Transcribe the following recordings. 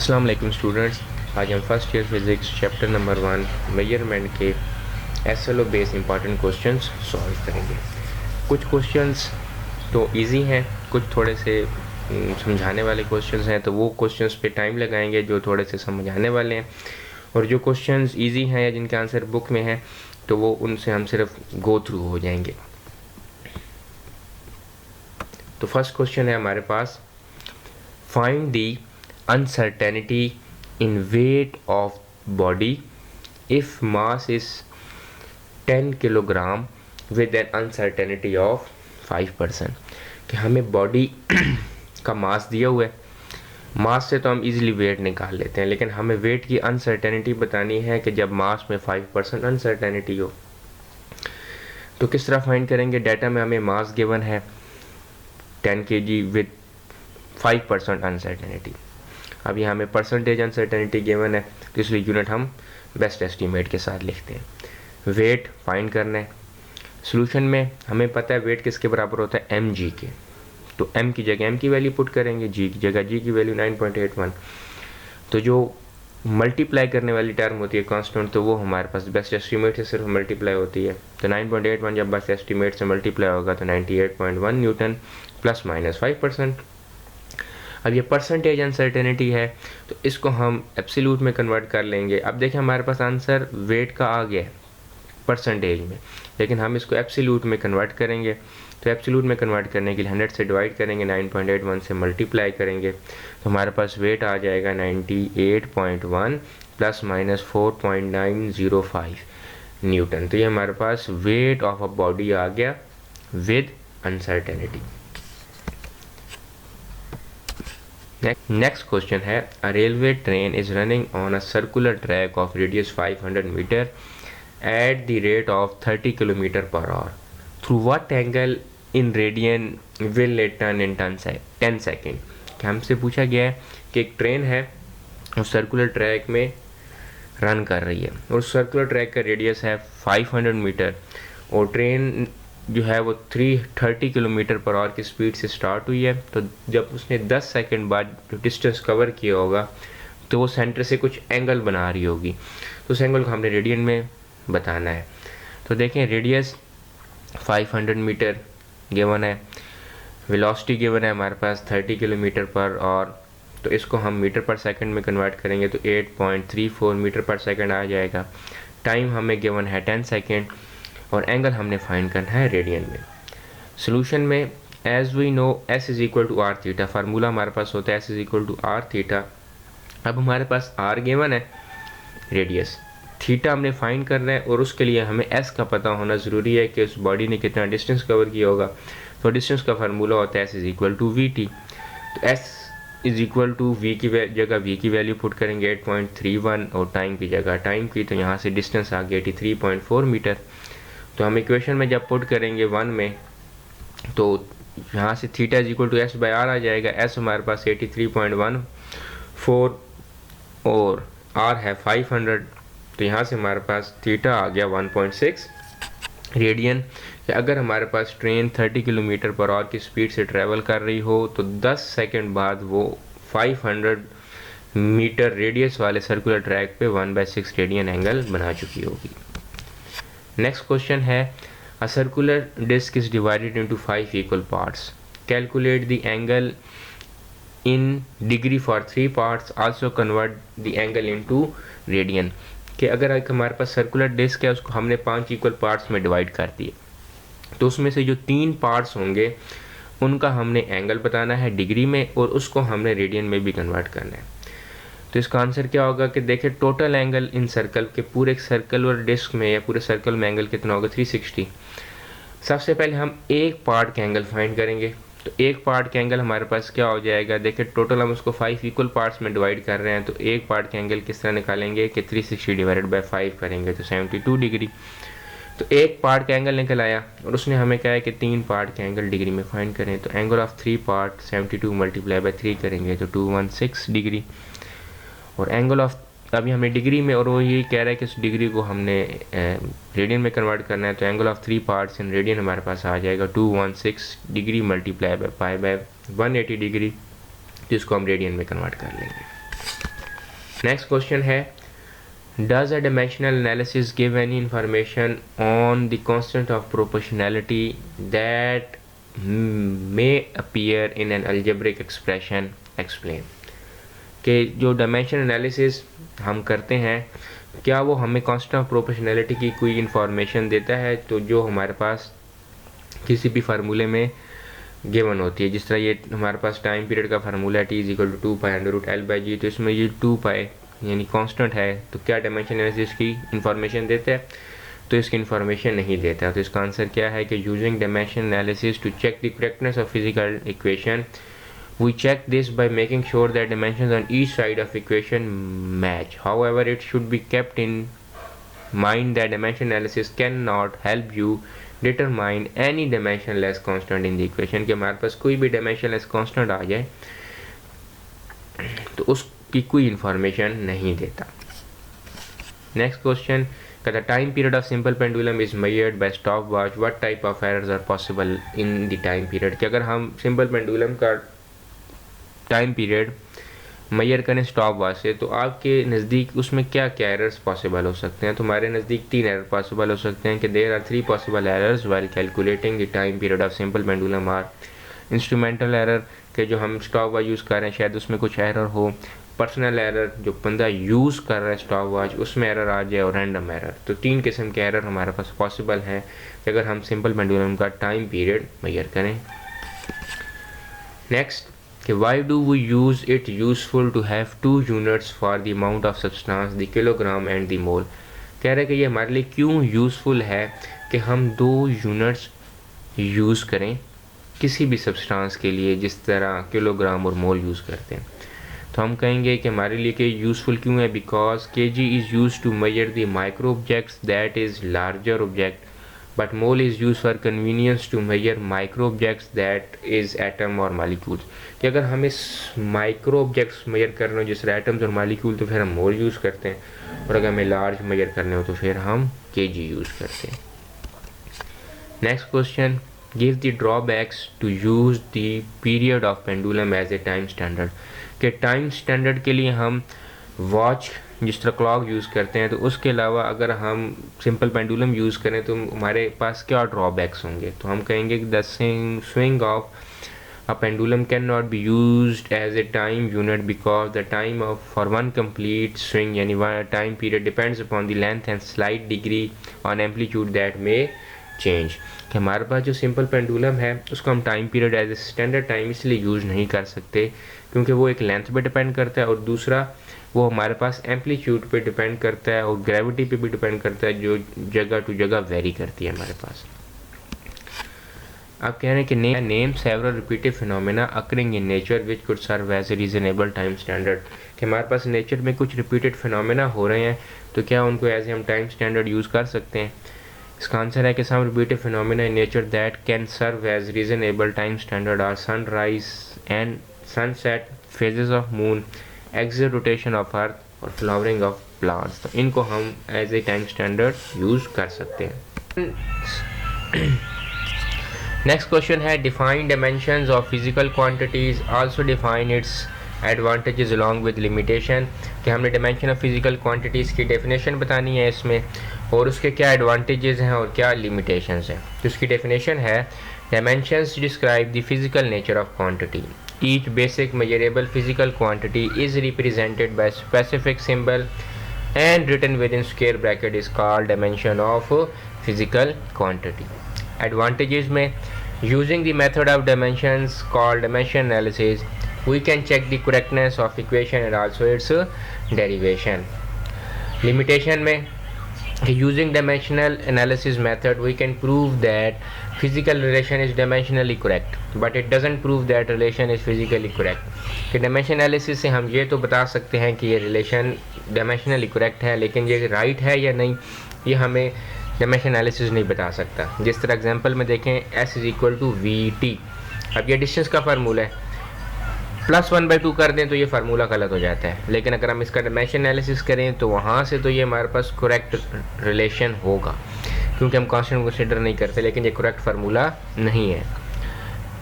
अस्सलाम वालेकुम स्टूडेंट्स, आज हम first year physics chapter number 1 measurement के SLO base important questions solve करेंगे। कुछ क्वेश्चंस तो इजी हैं, कुछ थोड़े से समझाने वाले क्वेश्चंस हैं, तो वो क्वेश्चंस पे टाइम लगाएंगे जो थोड़े से समझाने वाले हैं, और जो क्वेश्चंस इजी हैं या जिनके आंसर बुक में हैं तो वो उनसे हम सिर्फ गो थ्रू हो जाएंगे। तो फर्स्ट क्वेश्चन है हमारे पास, find the uncertainty in weight of body if mass is 10 kilogram with an uncertainty of 5%। कि हमें बॉडी का मास दिया हुआ है, मास से तो हम इजीली वेट निकाल लेते हैं, लेकिन हमें वेट की अनसर्टेनिटी बतानी है कि जब मास में 5% अनसर्टेनिटी हो तो किस तरह फाइंड करेंगे। डाटा में हमें मास गिवन है 10 kg विद 5% अनसर्टेनिटी। अब यहाँ हमें परसेंटेज अनसर्टेनिटी गिवन है, तो इसलिए यूनिट हम बेस्ट एस्टीमेट के साथ लिखते हैं। वेट फाइंड करना है। सॉल्यूशन में हमें पता है वेट किसके बराबर होता है, एम जी के, तो एम की जगह एम की वैल्यू पुट करेंगे, जी की जगह जी की वैल्यू 9.81। तो जो मल्टीप्लाई करने वाली टर्म होती है कांस्टेंट, तो वो हमारे पास बेस्ट एस्टीमेट से सिर्फ मल्टीप्लाई होती है। तो 9.81 जब बेस्ट एस्टीमेट से मल्टीप्लाई होगा तो 98.1 न्यूटन प्लस माइनस 5%। अब ये परसेंटेज अनसर्टेनिटी है तो इसको हम एब्सोल्यूट में कन्वर्ट कर लेंगे। अब देखिए हमारे पास आंसर वेट का आ गया है परसेंटेज में, लेकिन हम इसको एब्सोल्यूट में कन्वर्ट करेंगे। तो एब्सोल्यूट में कन्वर्ट करने के लिए 100 से डिवाइड करेंगे, 9.81 से मल्टीप्लाई करेंगे, तो हमारे पास वेट आ जाएगा 98.1 प्लस माइनस 4.905 न्यूटन। तो ये हमारे पास वेट ऑफ अ बॉडी आ गया विद अनसर्टेनिटी। नेक्स्ट क्वेश्चन है, a railway train is running on a circular track of radius 500 metre at the rate of 30 kilometre per hour through what angle in radian will it turn in 10 second. हमसे पूछा गया है कि एक train है और circular track में run कर रही है, और सर्कुलर ट्रैक का रेडियस है 500 मीटर, और ट्रेन जो है वो 330 किलोमीटर पर आवर की स्पीड से स्टार्ट हुई है। तो जब उसने 10 सेकंड बाद जो डिस्टेंस कवर किया होगा तो वो सेंटर से कुछ एंगल बना रही होगी, तो उस एंगल को हमने रेडियन में बताना है। तो देखें रेडियस 500 मीटर गिवन है, वेलोसिटी गिवन है हमारे पास 30 किलोमीटर पर आवर, तो इसको हम मीटर पर सेकंड में कन्वर्ट करेंगे तो 8.34 मीटर पर सेकंड आ जाएगा। टाइम हमें गिवन है 10 सेकेंड, और एंगल हमने फाइंड करना है रेडियन में। सॉल्यूशन में as we know S is equal to R theta, formula हमारे पास होता है S is equal to R theta. अब हमारे पास आर गिवन है, रेडियस थीटा हमने फाइंड करना है, और उसके लिए हमें एस का पता होना ज़रूरी है कि उस बॉडी ने कितना डिस्टेंस कवर किया होगा। तो डिस्टेंस का फार्मूला होता है S is equal to V T. तो S is equal to V की जगह वी की वैल्यू पुट करेंगे 8.31, और टाइम की जगह टाइम की, तो यहाँ से डिस्टेंस आ गया 83.4 मीटर। तो हम इक्वेशन में जब पुट करेंगे 1 में, तो यहाँ से theta is equal to S by R आ जाएगा। एस हमारे पास 83.14 और आर है 500, तो यहाँ से हमारे पास थीटा आ गया 1.6 रेडियन। अगर हमारे पास ट्रेन 30 किलोमीटर पर आवर की स्पीड से ट्रैवल कर रही हो तो 10 सेकंड बाद वो 500 मीटर रेडियस वाले सर्कुलर ट्रैक पे 1/6 रेडियन एंगल बना चुकी होगी। नेक्स्ट क्वेश्चन है, a circular disc is divided into 5 equal parts, calculate the angle in degree for 3 parts, also convert the angle into radian. कि अगर एक हमारे पास सर्कुलर डिस्क है उसको हमने 5 इक्वल पार्ट्स में डिवाइड कर दिए, तो उसमें से जो 3 पार्ट्स होंगे उनका हमने एंगल बताना है डिग्री में, और उसको हमने रेडियन में भी कन्वर्ट करना है। तो इसका आंसर क्या होगा कि देखिए टोटल एंगल इन सर्कल के पूरे सर्कल और डिस्क में या पूरे सर्कल में एंगल कितना होगा 360। सबसे पहले हम एक पार्ट के एंगल फाइंड करेंगे, तो एक पार्ट के एंगल हमारे पास क्या हो जाएगा, देखिए टोटल हम उसको 5 इक्वल पार्ट्स में डिवाइड कर रहे हैं, तो एक पार्ट के एंगल किस तरह निकालेंगे कि 360 डिवाइडेड बाई 5 करेंगे तो 72 डिग्री। तो एक पार्ट का एंगल निकल आया, और उसने हमें कहा है कि 3 पार्ट के एंगल डिग्री में फाइंड करें, तो angle of 3 part 72 multiply by 3 करेंगे तो 216 डिग्री। और एंगल ऑफ अभी हमें डिग्री में, और वो ये कह रहा है कि इस डिग्री को हमने रेडियन में कन्वर्ट करना है, तो angle of 3 parts in radian हमारे पास आ जाएगा 216 डिग्री मल्टीप्लाई बाई 180 डिग्री, जिसको हम रेडियन में कन्वर्ट कर लेंगे। नेक्स्ट क्वेश्चन है, does a dimensional analysis give any information on the constant of proportionality that may appear in an algebraic expression? Explain. कि जो डायमेंशन एनालिसिस हम करते हैं क्या वो हमें कांस्टेंट ऑफ प्रोपोर्शनैलिटी की कोई इन्फॉर्मेशन देता है, तो जो हमारे पास किसी भी फार्मूले में गिवन होती है। जिस तरह ये हमारे पास टाइम पीरियड का फार्मूला है T=2π√L/g, तो इसमें ये 2π यानी कांस्टेंट है, तो क्या डायमेंशन एनालिसिस की इंफॉर्मेशन देता है? तो इसकी इंफॉर्मेशन नहीं देता। तो इसका आंसर क्या है कि using dimension analysis to check the correctness of physical equation, we check this by making sure that dimensions on each side of equation match. However, it should be kept in mind that dimension analysis cannot help you determine any dimensionless constant in the equation, कि हमारे पास कोई भी dimensionless constant आ जाए तो उसकी कोई information नहीं देता। Next question, the time period of simple pendulum is measured by stopwatch. What type of errors are possible in the time period? कि अगर हम सिंपल पेंडुलम का टाइम पीरियड मेजर करें स्टॉप वॉच से, तो आपके नज़दीक उसमें क्या क्या एरर्स पॉसिबल हो सकते हैं? तो हमारे नज़दीक 3 एरर पॉसिबल हो सकते हैं कि there are 3 possible errors while calculating the time period of simple pendulum are instrumental error के जो हम स्टॉप वॉच यूज़ कर रहे हैं शायद उसमें कुछ एरर हो, पर्सनल एरर जो बंदा यूज़ कर रहा है स्टॉप वॉच उसमें एरर आ जाए, और रैंडम एरर। तो 3 किस्म के एरर हमारे पास पॉसिबल हैं कि अगर हम सिंपल पेंडुलम का टाइम पीरियड मेजर करें। Next, why do we use it useful to have 2 units for the amount of substance, the kilogram and the mole? कह रहे हैं कि ये हमारे लिए क्यों यूज़फुल है कि हम 2 यूनिट्स यूज़ करें किसी भी सब्सटेंस के लिए, जिस तरह किलोग्राम और मोल यूज़ करते हैं। तो हम कहेंगे कि हमारे लिए कि यूज़फुल क्यों है, because kg is use to measure the micro objects that is larger object, but mole is used for convenience to measure micro objects that is atom or molecules। कि अगर हम इस माइक्रो ऑब्जेक्ट्स मेजर कर रहे हो जिस atoms और molecule तो फिर हम मोल यूज़ करते हैं, और अगर हमें लार्ज मेजर करने हो तो फिर हम kg यूज़ करते हैं। Next question, give the drawbacks to use the period of pendulum as a time standard. कि टाइम स्टैंडर्ड के लिए हम वॉच जिस तरह क्लॉक यूज़ करते हैं, तो उसके अलावा अगर हम सिंपल पेंडुलम यूज़ करें तो हमारे पास क्या ड्रॉबैक्स होंगे? तो हम कहेंगे कि the swing of a pendulum can not be used as a time unit because the time of for one complete swing यानी time period depends upon the length and slight degree on amplitude that may change. कि हमारे पास जो simple pendulum है उसको हम time period as a standard time इसलिए use नहीं कर सकते क्योंकि वो एक लेंथ पे डिपेंड करता है, और दूसरा वो हमारे पास एम्पलीट्यूड पे डिपेंड करता है और ग्रेविटी पे भी डिपेंड करता है, जो जगह टू जगह वेरी करती है हमारे पास। आप कह रहे हैं कि name several repeated phenomena occurring in nature which could serve as a reasonable time standard. कि हमारे पास नेचर में कुछ रिपीटेड फिनोमेना हो रहे हैं तो क्या उनको एज ए हम टाइम स्टैंडर्ड यूज़ कर सकते हैं? इसका आंसर है कि some repeated phenomena in nature that can serve as reasonable time standard are sunrise and sunset, phases of moon, axial rotation of earth और फ्लावरिंग ऑफ प्लांट्स। तो इनको हम as a time standard use कर सकते हैं। Next question है, define dimensions of physical quantities, also define its advantages along with limitation. कि हमने डायमेंशन ऑफ फिजिकल क्वांटिटीज़ की डेफिनेशन बतानी है इसमें, और उसके क्या एडवांटेजेस हैं और क्या लिमिटेशंस हैं। तो उसकी डेफिनेशन है, dimensions describe the physical nature of quantity. Each basic measurable physical quantity is represented by specific symbol and written within square bracket is called dimension of physical quantity. Advantages में, using the method of dimensions called dimension analysis, we can check the correctness of equation and also its derivation. Limitation में, using dimensional analysis method we can prove that physical relation is dimensionally correct but it doesn't prove that relation is physically correct। कि dimension analysis से हम ये तो बता सकते हैं कि ये relation dimensionally correct है, लेकिन ये right है या नहीं ये हमें dimension analysis नहीं बता सकता। जिस तरह एग्जांपल में देखें S = VT, अब ये डिस्टेंस का फार्मूला है, +1/2 कर दें तो ये फार्मूला गलत हो जाता है, लेकिन अगर हम इसका डायमेंशन एनालिसिस करें तो वहाँ से तो ये हमारे पास करेक्ट रिलेशन होगा क्योंकि हम कांस्टेंट कंसीडर नहीं करते, लेकिन ये करेक्ट फार्मूला नहीं है।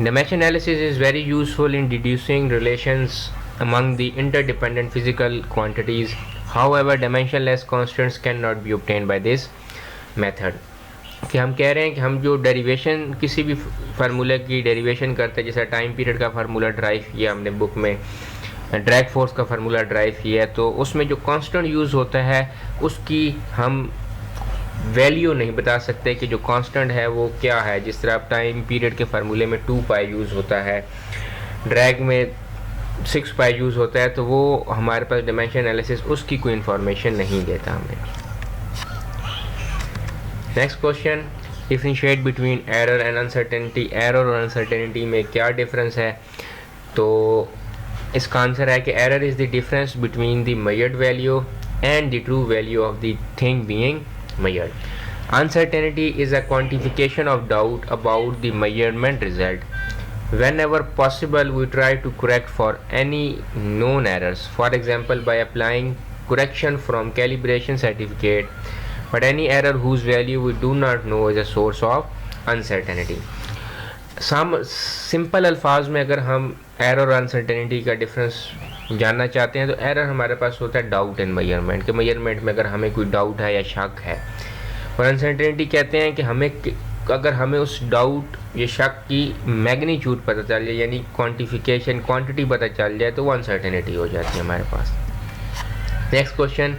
Dimension analysis is very useful in deducing relations among the interdependent physical quantities. However, dimensionless constants cannot be obtained by this method. कि हम कह रहे हैं कि हम जो डेरिवेशन किसी भी फार्मूले की डेरिवेशन करते हैं, जैसे टाइम पीरियड का फार्मूला ड्राइव किया हमने बुक में, ड्रैग फोर्स का फार्मूला ड्राइव किया है, तो उसमें जो कांस्टेंट यूज़ होता है उसकी हम वैल्यू नहीं बता सकते कि जो कांस्टेंट है वो क्या है। जिस तरह आप टाइम पीरियड के फार्मूले में 2 पाई यूज़ होता है, ड्रैग में 6 पाई यूज़ होता है, तो वो हमारे पास डायमेंशन एनालिसिस उसकी कोई इन्फॉर्मेशन नहीं देता हमें। Next question, differentiate between error and uncertainty. Error और अनसर्टेनिटी में क्या डिफरेंस है? तो इसका आंसर है कि error is the difference between the measured value and the true value of the thing being measured. Uncertainty is a quantification of doubt about the measurement result. Whenever possible, we try to correct for any known errors. For example, by applying correction from calibration certificate. But any error whose value we do not know is a source of uncertainty. Simple अल्फाज में अगर हम error और uncertainty का difference जानना चाहते हैं, तो एरर हमारे पास होता है डाउट इन मेजरमेंट, के मेजरमेंट में अगर हमें कोई डाउट है या शक है। और अनसर्टेनिटी कहते हैं कि अगर हमें उस डाउट या शक की मैग्नीट्यूड पता चल जाए, यानी क्वांटिफिकेशन क्वांटिटी पता चल जाए, तो वो अनसर्टेनिटी हो जाती है हमारे पास। नेक्स्ट क्वेश्चन,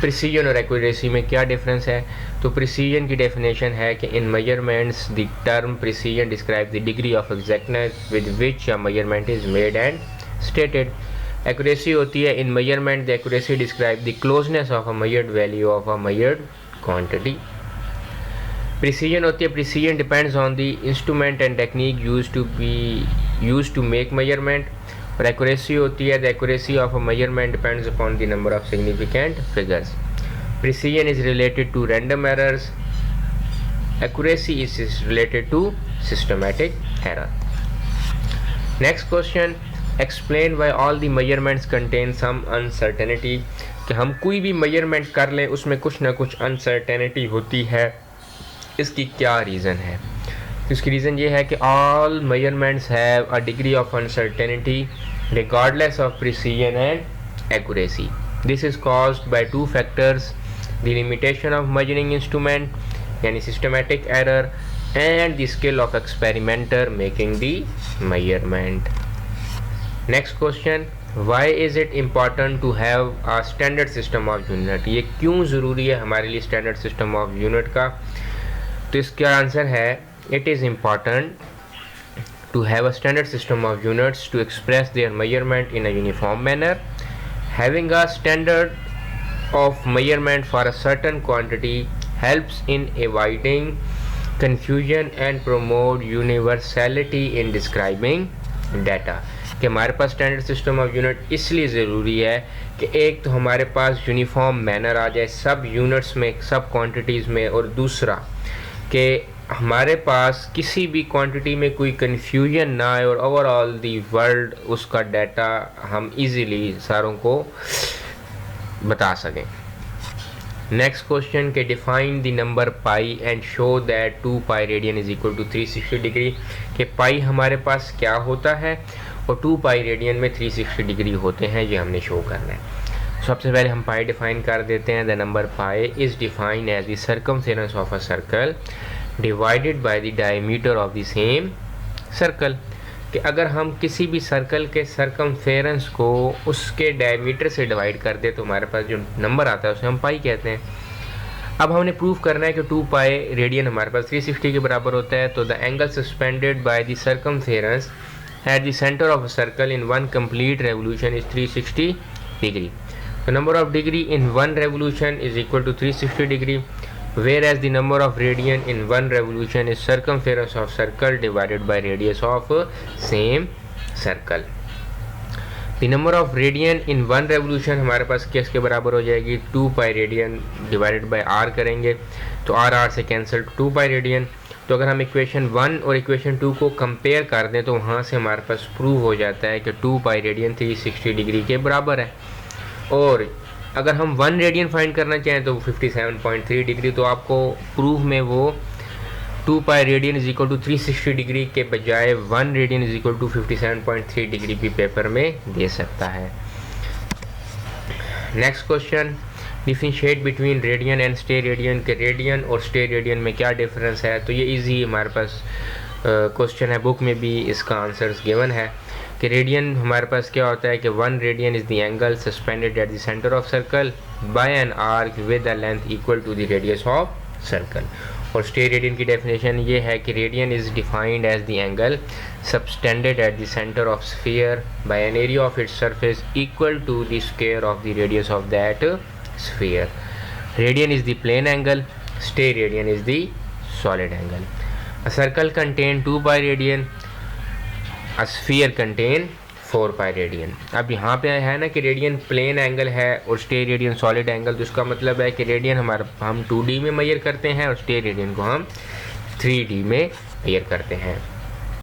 प्रिसीजन और एक्यूरेसी में क्या डिफरेंस है? तो प्रिसीजन की डेफिनेशन है कि in measurements the term precision describe the degree of exactness with which a measurement is made and stated. Accuracy होती है in measurement the accuracy describe the closeness of a measured value of a measured quantity. Precision होती है, precision depends on the instrument and technique used to make measurement. और accuracy होती है, the accuracy of a measurement depends upon the number of significant figures. Precision is related to random errors, accuracy is related to systematic error. Next question, explain why all the measurements contain some uncertainty. कि हम कोई भी measurement कर लें उसमें कुछ ना कुछ अनसर्टेनिटी होती है, इसकी क्या रीज़न है? तो इसकी रीज़न ये है कि all measurements have a degree of uncertainty regardless of precision and accuracy. This is caused by 2 factors, the limitation of measuring instrument यानी systematic error and the skill of experimenter making the measurement. Next question, why is it important to have a standard system of unit. ये क्यों ज़रूरी है हमारे लिए standard system of unit का? तो इसका आंसर है, it is important to have a standard system of units to express their measurement in a uniform manner. Having a standard of measurement for a certain quantity helps in avoiding confusion and promote universality in describing data. कि हमारे पास standard system of unit इसलिए ज़रूरी है कि एक तो हमारे पास uniform manner आ जाए सब यूनिट्स में, सब क्वांटिटीज़ में, और दूसरा कि हमारे पास किसी भी क्वांटिटी में कोई कन्फ्यूजन ना आए और ओवरऑल दी वर्ल्ड उसका डाटा हम इजीली सारों को बता सकें। नेक्स्ट क्वेश्चन के define the number pi and show that 2 pi radian is equal to 360 degree. के पाई हमारे पास क्या होता है और 2 पाई रेडियन में 360 डिग्री होते हैं, ये हमने शो करना है। सबसे पहले हम पाई डिफाइन कर देते हैं। The number pi is defined as the circumference of a circle divided by the diameter of the same circle. कि अगर हम किसी भी सर्कल के सर्कमफेरेंस को उसके डायमीटर से डिवाइड कर दे तो हमारे पास जो नंबर आता है उसे हम पाई कहते हैं। अब हमने प्रूव करना है कि 2 पाई रेडियन हमारे पास 360 के बराबर होता है। तो the angle suspended by the circumference eight the centre of a circle in 1 complete revolution is 360 degree. The number of degree in 1 revolution is equal to 360 degree, whereas the number of radian in 1 revolution is circumference of circle divided by radius of same circle. The number of radian in 1 revolution हमारे पास किसके बराबर हो जाएगी? 2 pi radian divided by r करेंगे तो r से cancel 2 pi radian. तो अगर हम इक्वेशन 1 और इक्वेशन 2 को कंपेयर कर दें तो वहाँ से हमारे पास प्रूव हो जाता है कि 2 पाई रेडियन 360 डिग्री के बराबर है। और अगर हम 1 रेडियन फाइंड करना चाहें तो 57.3 डिग्री। तो आपको प्रूफ में वो 2 pi radian is equal to 360 degree के बजाय 1 radian is equal to 57.3 degree भी पेपर में दे सकता है। Next question, differentiate between radian and steradian के रेडियन और स्टे रेडियन में क्या डिफरेंस है। तो ये इजी हमारे पास क्वेश्चन है, बुक में भी इसका आंसर्स गिवन है कि रेडियन हमारे पास क्या होता है कि 1 radian is the angle suspended at the centre of circle by an arc with the length equal to the radius of circle. और स्टे रेडियन की डेफिनेशन ये है कि radian is defined as the angle subtended at the centre of sphere by an area of its surface equal to the square of the radius of that sphere. Radian is the plane angle, stay radian is the solid angle. A circle contain 2 pi radian, a sphere contain 4 pi radian. अब यहाँ पे है ना कि radian plane angle है और stay radian solid angle, तो इसका मतलब है कि रेडियन हम 2D में मेजर करते हैं और स्टे रेडियन को हम 3D में मेजर करते हैं।